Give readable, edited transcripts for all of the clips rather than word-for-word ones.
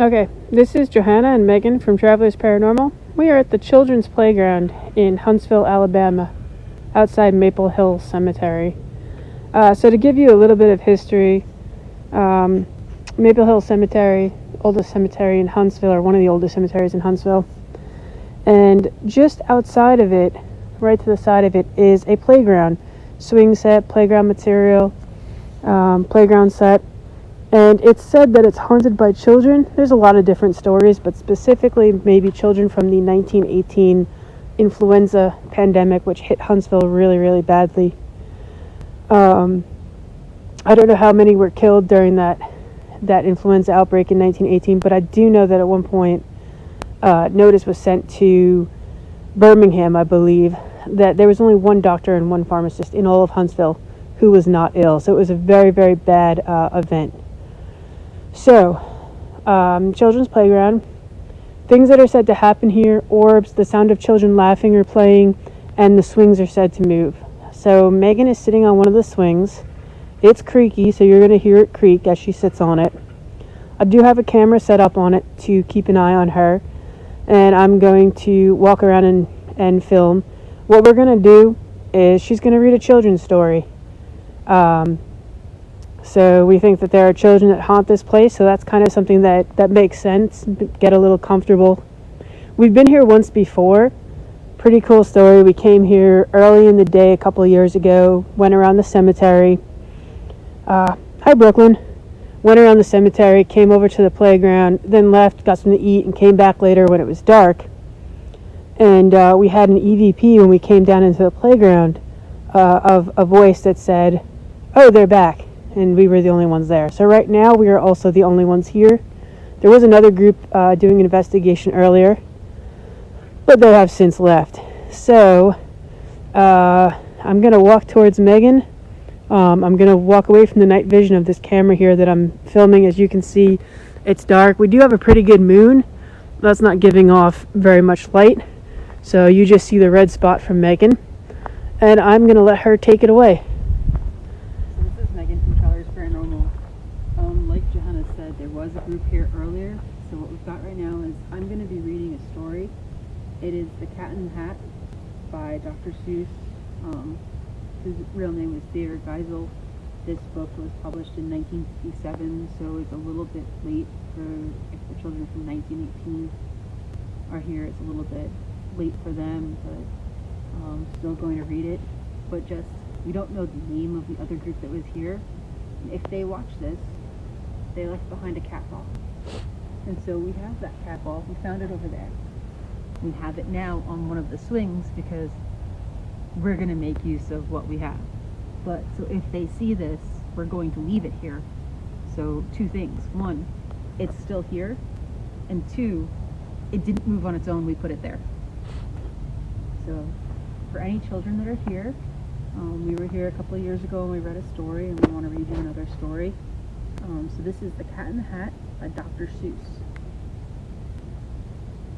Okay, this is Johanna and Megan from Travelers Paranormal. We are at the Children's Playground in Huntsville, Alabama, outside Maple Hill Cemetery. So to give you a little bit of history, Maple Hill Cemetery, oldest cemetery in Huntsville, or one of the oldest cemeteries in Huntsville. And just outside of it, right to the side of it, is a playground. Swing set, playground material, playground set. And it's said that it's haunted by children. There's a lot of different stories, but specifically maybe children from the 1918 influenza pandemic, which hit Huntsville really, really badly. I don't know how many were killed during that influenza outbreak in 1918, but I do know that at one point notice was sent to Birmingham, I believe, that there was only one doctor and one pharmacist in all of Huntsville who was not ill. So it was a very, very bad event. So, children's playground, things that are said to happen here: orbs, the sound of children laughing or playing, and the swings are said to move. So Megan is sitting on one of the swings. It's creaky, so you're going to hear it creak as she sits on it. I do have a camera set up on it to keep an eye on her, and I'm going to walk around and film. What we're going to do is she's going to read a children's story. So we think that there are children that haunt this place, so that's kind of something that makes sense. Get a little comfortable. We've been here once before. Pretty cool story. We came here early in the day a couple of years ago, went around the cemetery. Hi, Brooklyn. Went around the cemetery, came over to the playground, then left, got something to eat, and came back later when it was dark. And we had an EVP when we came down into the playground of a voice that said, "Oh, they're back." And we were the only ones there. So right now we are also the only ones here. There was another group doing an investigation earlier, but they have since left. So I'm going to walk towards Megan. I'm going to walk away from the night vision of this camera here that I'm filming. As you can see, it's dark. We do have a pretty good moon. That's not giving off very much light. So you just see the red spot from Megan. And I'm going to let her take it away. Like Johanna said, there was a group here earlier, so what we've got right now is I'm going to be reading a story. It is The Cat in the Hat by Dr. Seuss. His real name was Theodore Geisel. This book was published in 1957, so it's a little bit late for, if the children from 1918 are here, it's a little bit late for them, but still going to read it. But just, we don't know the name of the other group that was here. And if they watch this, they left behind a cat ball. And so we have that cat ball. We found it over there. We have it now on one of the swings because we're going to make use of what we have. But so if they see this, we're going to leave it here. So two things. One, it's still here. And two, it didn't move on its own. We put it there. So for any children that are here, we were here a couple of years ago and we read a story, and we want to read you another story. So this is The Cat in the Hat by Dr. Seuss.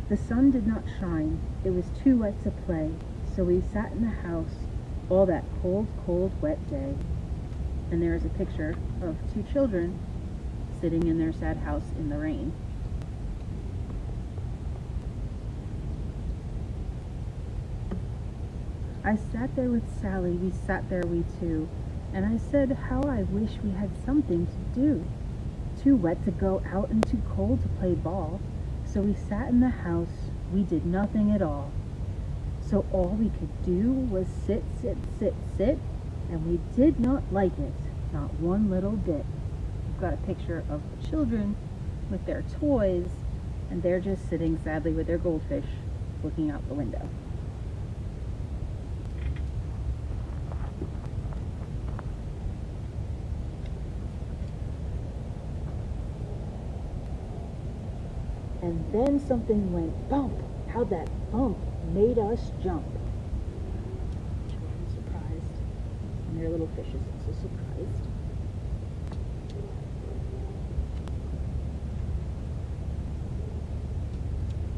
The sun did not shine. It was too wet to play, so we sat in the house all that cold, cold, wet day. And there is a picture of two children sitting in their sad house in the rain. I sat there with Sally, we sat there we two, and I said how I wish we had something to do. Too wet to go out and too cold to play ball, so we sat in the house, we did nothing at all. So all we could do was sit, sit, sit, sit, and we did not like it, not one little bit. We've got a picture of the children with their toys, and they're just sitting sadly with their goldfish looking out the window. And then something went bump. How that bump made us jump. Children surprised. And their little fish is also surprised.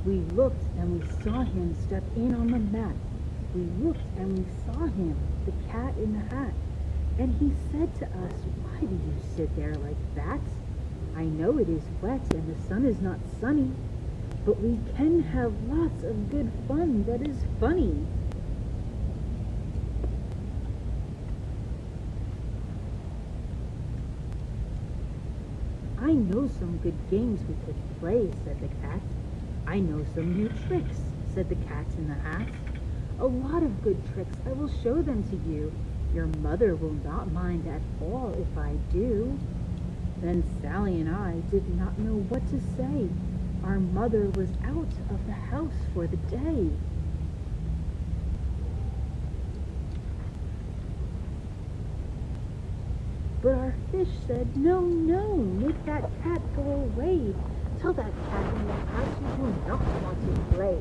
We looked and we saw him step in on the mat. We looked and we saw him, the cat in the hat. And he said to us, "Why do you sit there like that? I know it is wet and the sun is not sunny, but we can have lots of good fun that is funny. I know some good games we could play, said the cat. I know some new tricks, said the cat in the hat. A lot of good tricks, I will show them to you. Your mother will not mind at all if I do. Then Sally and I did not know what to say. Our mother was out of the house for the day. But our fish said, no, no, make that cat go away. Tell that cat in the house you do not want to play.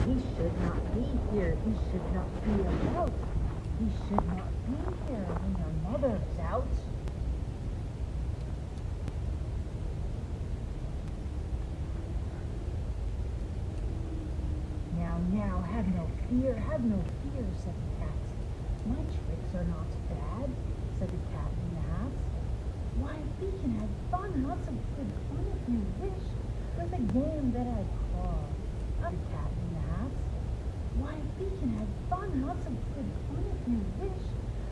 He should not be here. He should not be about. He should not be here when your mother's out. Now, have no fear, said the cat. My tricks are not bad, said the cat in the hat. Why, we can have fun, lots of good fun if you wish, with a game that I call the cat in the hat. Why, we can have fun, lots of good fun if you wish,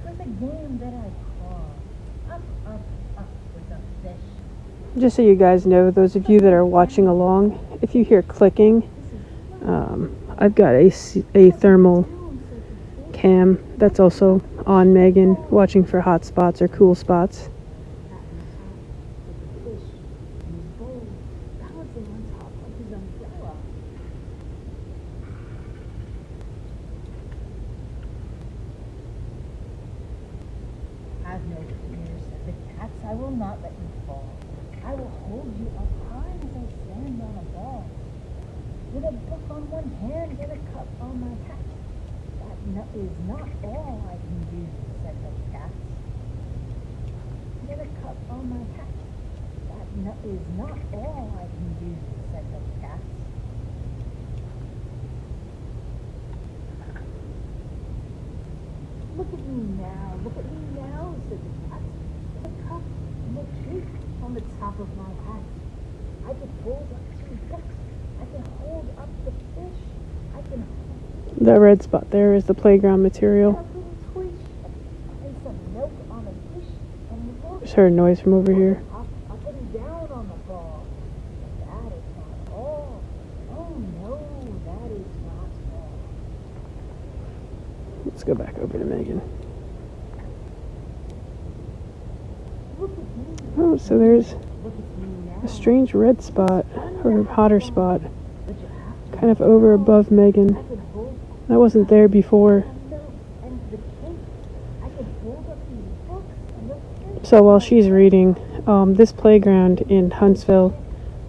with a game that I call up with a fish. Just so you guys know, those of you that are watching along, if you hear clicking, I've got a thermal cam that's also on Megan, watching for hot spots or cool spots. Have no fear, said the cats, I will not let you fall. I will hold you up high as I stand on a ball. With a book on one hand and a cup on my hat. That is not all I can do, said the cat. Get a cup on my hat. That is not all I can do, said the cat. Look at me now, said the cat. A cup and a treat on the top of my hat. I can hold up 2 books. I can hold up the fish. I can hold That red spot there is the playground material. a little twitch and some milk on a dish and look Just heard a noise from over here. up and down on the ball. But that is not all. Oh no, that is not all. Let's go back over to Megan. Look at me. Oh, so there's Look at me now. a strange red spot, or hotter spot, But you have to kind of over above Megan. I can hold That wasn't there before. the milk and the cake. I can hold up these books and the fish. So while she's reading, this playground in Huntsville,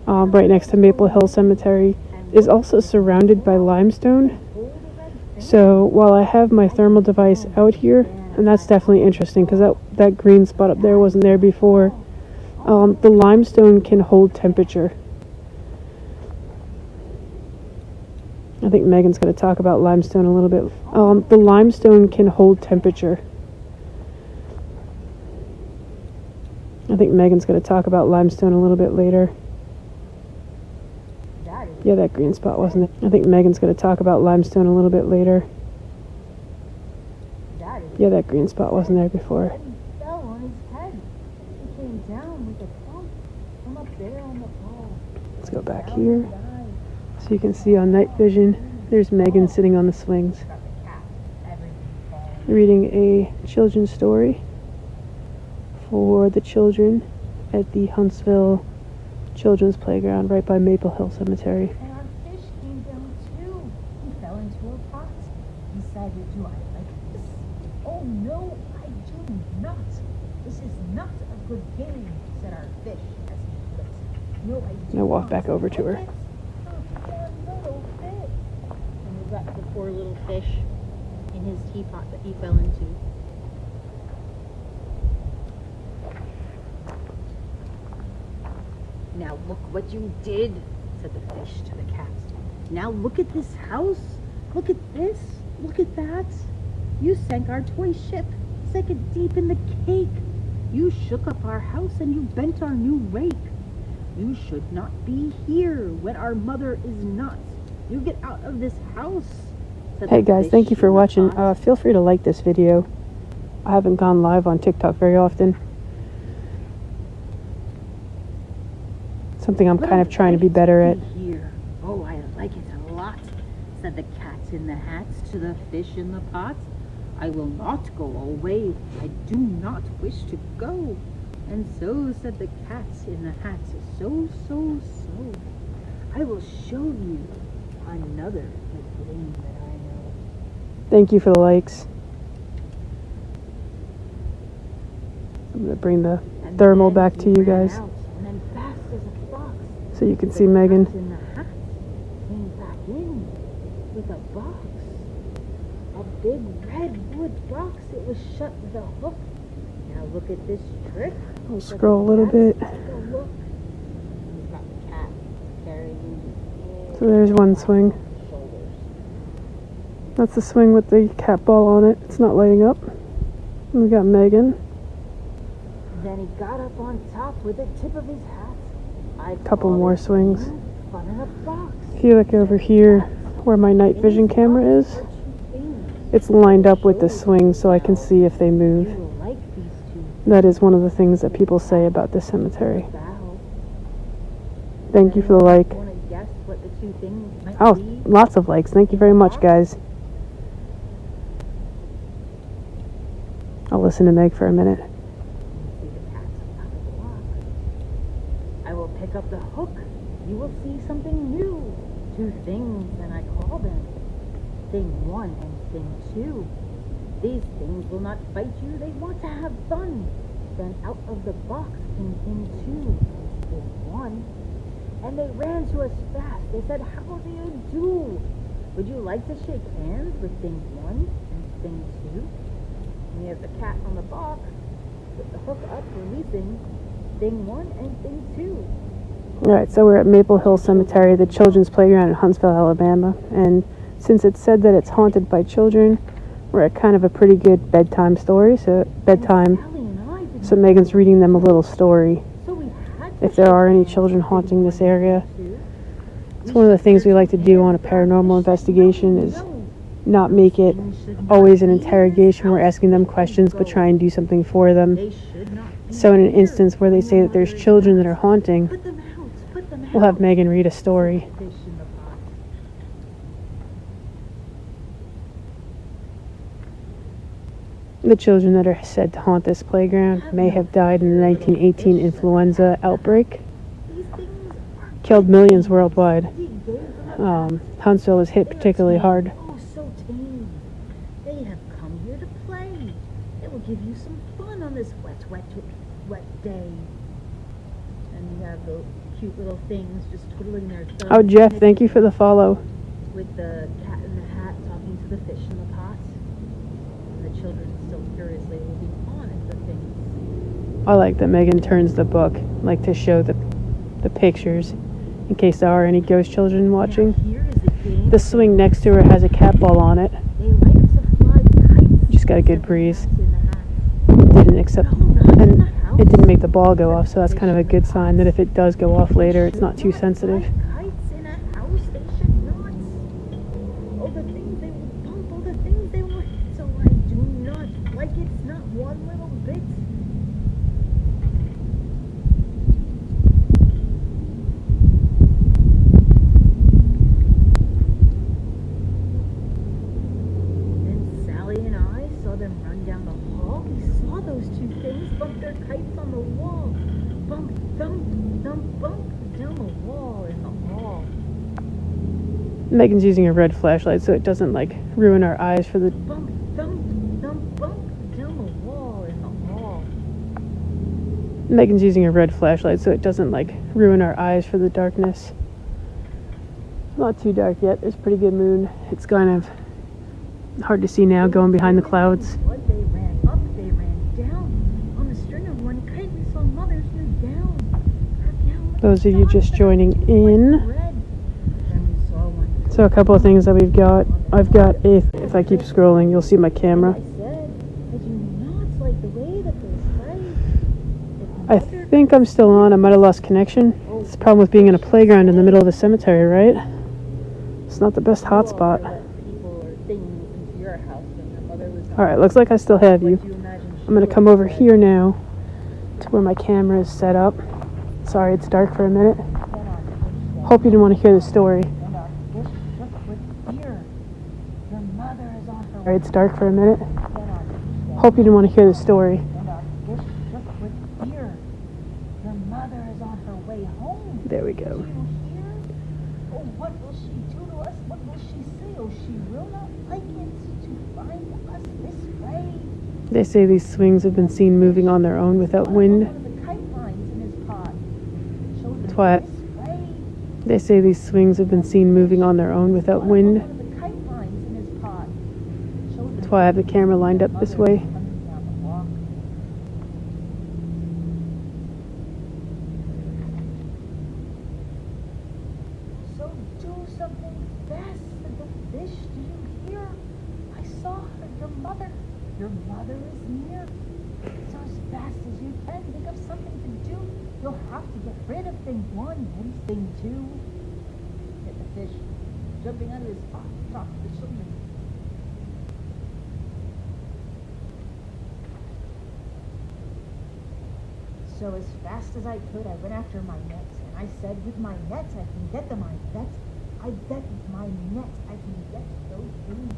right next to Maple Hill Cemetery, is also surrounded by limestone. Hold a red fish. So while I have my thermal device out here, and that's definitely interesting because that green spot up there wasn't there before, the limestone can hold temperature. I think Megan's going to talk about limestone a little bit. The limestone can hold temperature. I think Megan's going to talk about limestone a little bit later. That is Yeah, that green spot wasn't there. I think Megan's going to talk about limestone a little bit later. that is Yeah, that green spot wasn't there before. And he fell on his head. He came down with a thump from up there on the ball. Let's go back Down here. he died. So you can see on night vision, there's Megan sitting on the swings, Got the cat. Everything falling. reading a children's story for the children at the Huntsville Children's Playground right by Maple Hill Cemetery. And our fish came down too. He fell into a pot. He said, do I like this? Oh no, I do not. This is not a good game, said our fish as he flipped. No, I do Now walk not back over to her. like it. Oh, poor little fish. And we've got the poor little fish in his teapot that he fell into. Now look what you did, said the fish to the cat. Now look at this house. Look at this. Look at that. You sank our toy ship, sank it deep in the cake. You shook up our house and you bent our new rake. You should not be here when our mother is not. You get out of this house. Said Hey the guys, fish thank you for in the watching. pot. Feel free to like this video. I haven't gone live on TikTok very often. Something I'm kind of trying to be better at. Here. Oh, I like it a lot, said the cat in the hat to the fish in the pot. I will not go away. I do not wish to go. And so said the cat in the hat. So. I will show you another good thing that I know. Thank you for the likes. I'm going to bring the And thermal then back he to you ran guys out, and then fast as a fox, so you can the see Megan. cat in the hat came back in with a box. A big red wood box. It was shut with a hook. Now look at this trick. I'll scroll a little bit. Take a look. He's got the cat carrying his So there's one swing. shoulders. That's the swing with the cat ball on it. It's not lighting up. And we got Megan. Then he got up on top with the tip of his hat. I Couple call more it swings. fun in a box. If you look over here where my night vision camera is, Are two things. it's lined up with the swing so I can see if they You move. will like these two. That is one of the things that people say about this cemetery. Bow. Thank you for the like. Want to guess what the two things might Oh, be? lots of likes. Thank you very much, guys. I'll listen to Meg for a minute. See the cats on top of the block. I will pick up the hook. You will see something new. Two things, and I call them thing one and thing two. These things will not fight you. They want to have fun. Then out of the box came thing two and thing one. And they ran to us fast. They said, "How do you do? Would you like to shake hands with thing one and thing two?" And we have the cat on the box with the hook up, releasing thing one and thing two. Alright, so we're at Maple Hill Cemetery, the children's playground in Huntsville, Alabama. And since it's said that it's haunted by children, we're at kind of a pretty good bedtime story. So bedtime. Sally and I didn't So Megan's reading them a little story. So we had to If there are shake any hands children with haunting thing this one and area. thing two. It's one of the things we like to do on a paranormal investigation is No, not make it things should not always an be in this interrogation. We're house. asking them questions but try and do something for them. They should not be So in an here. instance where they say that there's children that are haunting, Put them out. Put them out. we'll have Megan read a story. Fish in the pot. The children that are said to haunt this playground may have died in the 1918 influenza outbreak. These things are Killed millions worldwide. big days in the Huntsville was hit particularly hard. Oh, so tame. They have come here to play. They will give you some fun on this wet day. And you have the cute little things just twiddling their thumbs. Oh, Jeff, thank you for the follow. With the cat in the hat talking to the fish in the pot. And the children still curiously looking on at the things. I like that Megan turns the book, like to show the pictures in case there are any ghost children watching. Now here is a game. The swing next to her has a cat ball on it. They like to fly kites. Just got a good Said the breeze. cat in the hat. Didn't accept, No, not in the and house. it didn't make the ball go off, so that's kind of a good sign that if it does go off later, it's not too sensitive. Kites in a house, they should not. Oh, the things they will bump, oh, the things they will hit. So I do not like it's not one little bit. And Sally and I saw them run down the hall. We saw those two things bump their kites on the wall. Bump, thump, thump, bump down the wall in the hall. Megan's using a red flashlight so it doesn't like ruin our eyes for the. Bump, thump, thump, bump down the wall in the hall. Megan's using a red flashlight so it doesn't like ruin our eyes for the darkness. Not too dark yet. There's a pretty good moon. It's kind of hard to see now going behind the clouds. What? They ran up, they ran down. On the string of one kite, we saw Mother's new gown. Her gown was Those of you just soft, joining white in. and red. Then we saw one. So a couple of things that we've got. I've got if I keep scrolling, you'll see my camera. I said, I do not like the way that they play. I think I'm still on. I might have lost connection. It's the problem with being in a playground in the middle of a cemetery, right? It's not the best hotspot. People or things into your house when your mother was gone. Alright, looks like I still have you. What do you imagine she I'm going to would come have over said? here now to where my camera is set up. Sorry, it's dark for a minute. Hope you didn't want to hear the story. Sorry, it's dark for a minute. Hope you didn't want to hear the story. There we go. Oh, what will she do to us? What will she say? Oh, she will not like it to find us this way. They say these swings have been seen moving on their own without wind. One of the kite lines in his pod. That's why they say these swings have been seen moving on their own without wind. That's why I have the camera lined up this way. So do something fast, said the fish. Do you hear? I saw her, your mother. Your mother is near. So as fast as you can, think of something to do. You'll have to get rid of thing one and thing two. Get the fish jumping out of his spot, talk to the children. So as fast as I could, I went after my nets, and I said, with my nets I can get them. I bet with my nets I can get those things.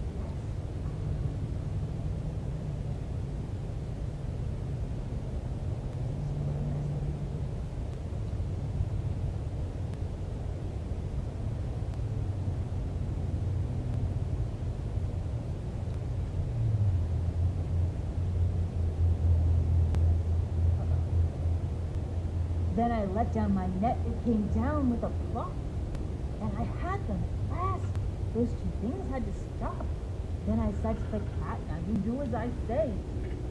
Then I let down my net, it came down with a plop, and I had them at last. Those two things had to stop. Then I said to the cat, now you do as I say.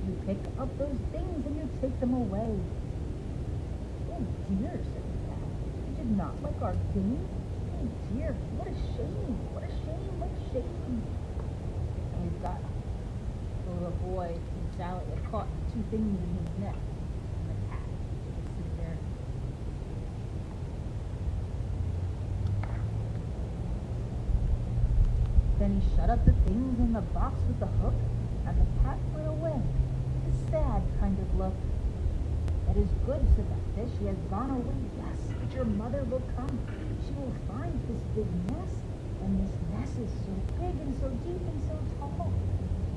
You pick up those things and you take them away. Oh dear, said the cat, you did not like our game? Oh dear, what a shame, what a shame, what a shame. And we've got the little boy and Sally had caught two things in his net. Then he shut up the things in the box with the hook, and the cat went away with a sad kind of look. That is good, said the fish. She has gone away, yes, but your mother will come. She will find this big nest, and this nest is so big and so deep and so tall.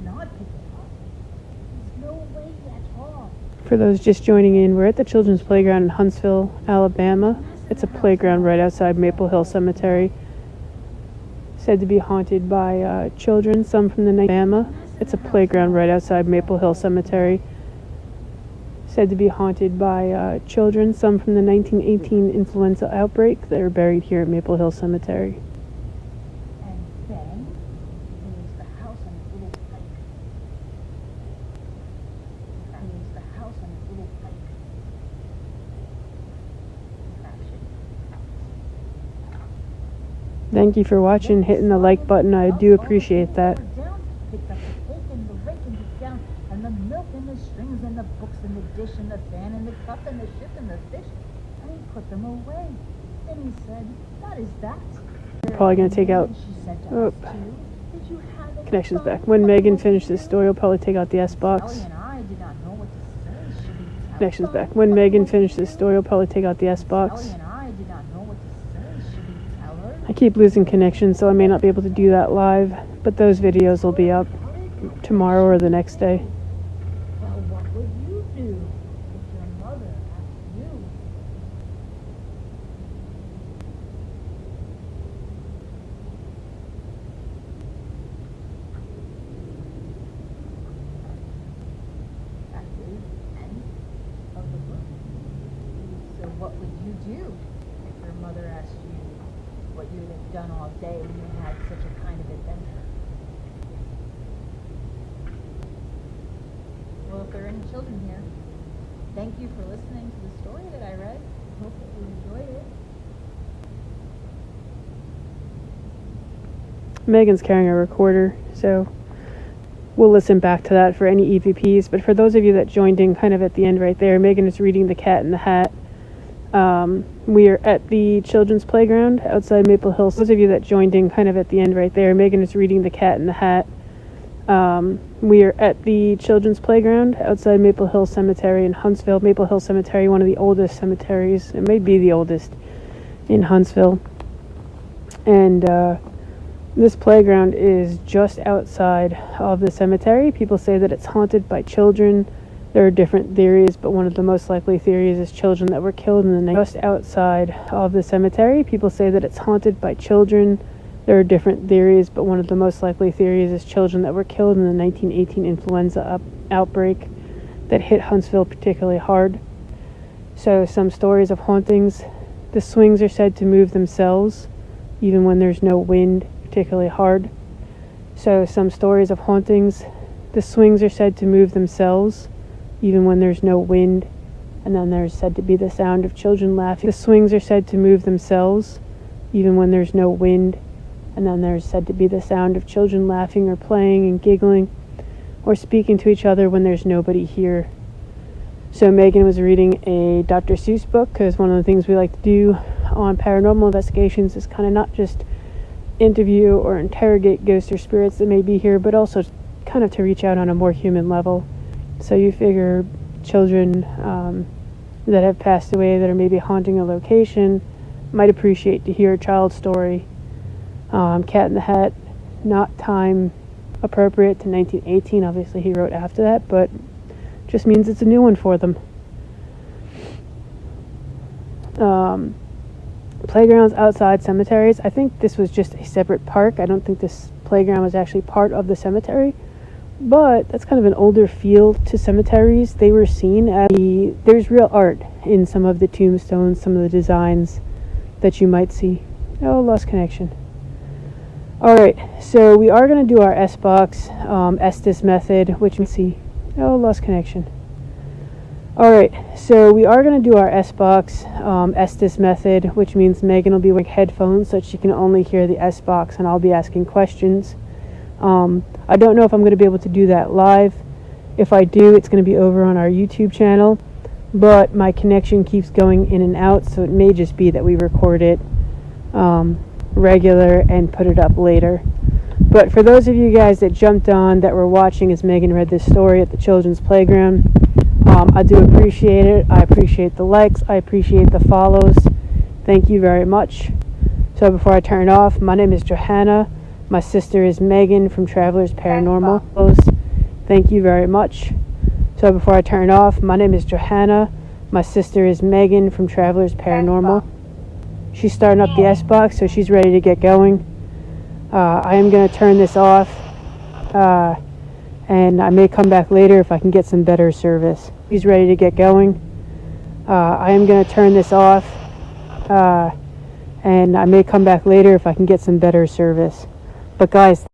Not pick it up. There's no way at all. For those just joining in, we're at the children's playground in Huntsville, Alabama. It's a playground right outside Maple Hill Cemetery. Said to be haunted by children, some from the Alabama. It's a playground right outside Maple Hill Cemetery. Said to be haunted by children, some from the 1918 influenza outbreak that are buried here at Maple Hill Cemetery. And then there's the house on its little pike. And there's the house on its little pike. Thank you for watching, hitting the like button. I do appreciate that. Picked up the cake and the rake and the gown and the milk and the strings and the books and the dish and the fan and the cup and the ship and the fish, and he put them away. Then he said, "What is that?" Probably going to take out... Oh, connection's back. When Megan finishes this story, I'll probably take out the S-box. Connection's back. When Megan finishes this story, I'll probably take out the S-box. I keep losing connection, so I may not be able to do that live, but those videos will be up tomorrow or the next day. Well, what would you do if your mother asked you? That is the end of the book. So what would you do if your mother asked you what you would have done all day when you had such a kind of adventure? Well, if there are any children here, thank you for listening to the story that I read. I hope that you enjoyed it. Megan's carrying a recorder, so we'll listen back to that for any EVPs. But for those of you that joined in kind of at the end right there, Megan is reading The Cat in the Hat. We are at the children's playground outside Maple Hill. Those of you that joined in kind of at the end right there, Megan is reading The Cat in the Hat. We are at the children's playground outside Maple Hill Cemetery in Huntsville. Maple Hill Cemetery, one of the oldest cemeteries. It may be the oldest in Huntsville. And this playground is just outside of the cemetery. People say that it's haunted by children. There are different theories, but one of the most likely theories is children that were killed in the night. Just outside of the cemetery. People say that it's haunted by children. There are different theories, but one of the most likely theories is children that were killed in the 1918 influenza outbreak that hit Huntsville particularly hard. So some stories of hauntings. The swings are said to move themselves, even when there's no wind particularly hard. So some stories of hauntings. The swings are said to move themselves, even when there's no wind. And then there's said to be the sound of children laughing. The swings are said to move themselves, even when there's no wind. And then there's said to be the sound of children laughing or playing and giggling or speaking to each other when there's nobody here. So Megan was reading a Dr. Seuss book, because one of the things we like to do on paranormal investigations is kind of not just interview or interrogate ghosts or spirits that may be here, but also kind of to reach out on a more human level. So you figure children that have passed away that are maybe haunting a location might appreciate to hear a child's story. Cat in the Hat, not time appropriate to 1918. Obviously he wrote after that, but just means it's a new one for them. Playgrounds outside cemeteries. I think this was just a separate park. I don't think this playground was actually part of the cemetery, but that's kind of an older feel to cemeteries. They were seen as there's real art in some of the tombstones, some of the designs that you might see. Oh, lost connection. Alright, so we are going to do our S-Box Estes method, which we see. Oh, lost connection. Alright, so we are going to do our S-Box Estes method, which means Megan will be wearing headphones so that she can only hear the S-Box, and I'll be asking questions. I don't know if I'm going to be able to do that live. If I do, it's going to be over on our YouTube channel, but my connection keeps going in and out, so it may just be that we record it regular and put it up later. But for those of you guys that jumped on, that were watching as Megan read this story at the children's playground, I do appreciate it. I appreciate the likes. I appreciate the follows. Thank you very much. So before I turn off, my name is Johanna. My sister is Megan from Travelers Paranormal. Thank you very much. So before I turn off, my name is Johanna. My sister is Megan from Travelers Paranormal. She's starting up the S-Box, so she's ready to get going. I am going to turn this off, and I may come back later if I can get some better service. She's ready to get going. I am going to turn this off, and I may come back later if I can get some better service. But guys,